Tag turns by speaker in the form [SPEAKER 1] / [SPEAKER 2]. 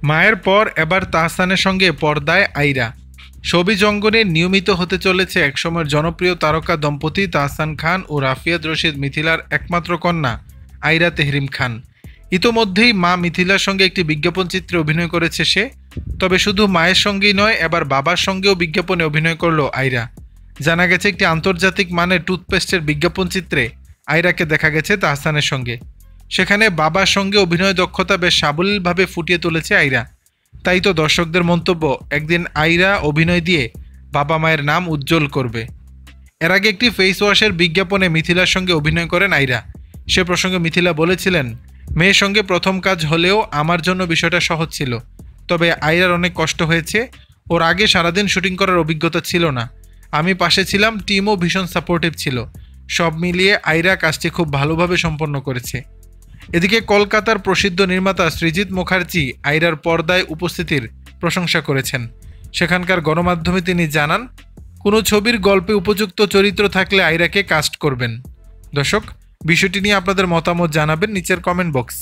[SPEAKER 1] মায়ের পর এবার তাহসানের সঙ্গে পর্দায় আইরা। শোবিজ অঙ্গনে নিয়মিত হতে চলেছে একসময়ের জনপ্রিয় তারকা দম্পতি তাহসান খান ও রাফিয়াত রশিদ মিথিলার একমাত্র কন্যা আইরা তেহরিম খান। ইতোমধ্যেই মা মিথিলার সঙ্গে একটি বিজ্ঞাপন চিত্রে অভিনয় করেছে সে। তবে শুধু মায়ের সঙ্গেই নয়, এবার বাবার সঙ্গেও বিজ্ঞাপনে অভিনয় করল আইরা। জানা গেছে একটি আন্তর্জাতিক মানের টুথপেস্টের বিজ্ঞাপন চিত্রে আইরাকে দেখা গেছে তাহসানের সঙ্গে। সেখানে বাবার সঙ্গে অভিনয় দক্ষতা বেশ সাবলীলভাবে ফুটিয়ে তুলেছে আইরা। তাই তো দর্শকদের মন্তব্য, একদিন আইরা অভিনয় দিয়ে বাবা মায়ের নাম উজ্জ্বল করবে। এর আগে একটি ফেস ওয়াশের বিজ্ঞাপনে মিথিলার সঙ্গে অভিনয় করেন আইরা। সে প্রসঙ্গে মিথিলা বলেছিলেন, মেয়ের সঙ্গে প্রথম কাজ হলেও আমার জন্য বিষয়টা সহজ ছিল। তবে আইরার অনেক কষ্ট হয়েছে। ওর আগে সারাদিন শুটিং করার অভিজ্ঞতা ছিল না। আমি পাশে ছিলাম, টিমও ভীষণ সাপোর্টিভ ছিল। সব মিলিয়ে আইরা কাজটি খুব ভালোভাবে সম্পন্ন করেছে। এদিকে কলকাতার প্রসিদ্ধ নির্মাতা সৃজিত মুখার্জি আইরার পর্দায় উপস্থিতির প্রশংসা করেছেন। সেখানকার গণমাধ্যমে তিনি জানান, কোনো ছবির গল্পে উপযুক্ত চরিত্র থাকলে আইরাকে কাস্ট করবেন। দর্শক, বিষয়টি নিয়ে আপনাদের মতামত জানাবেন নিচের কমেন্ট বক্স।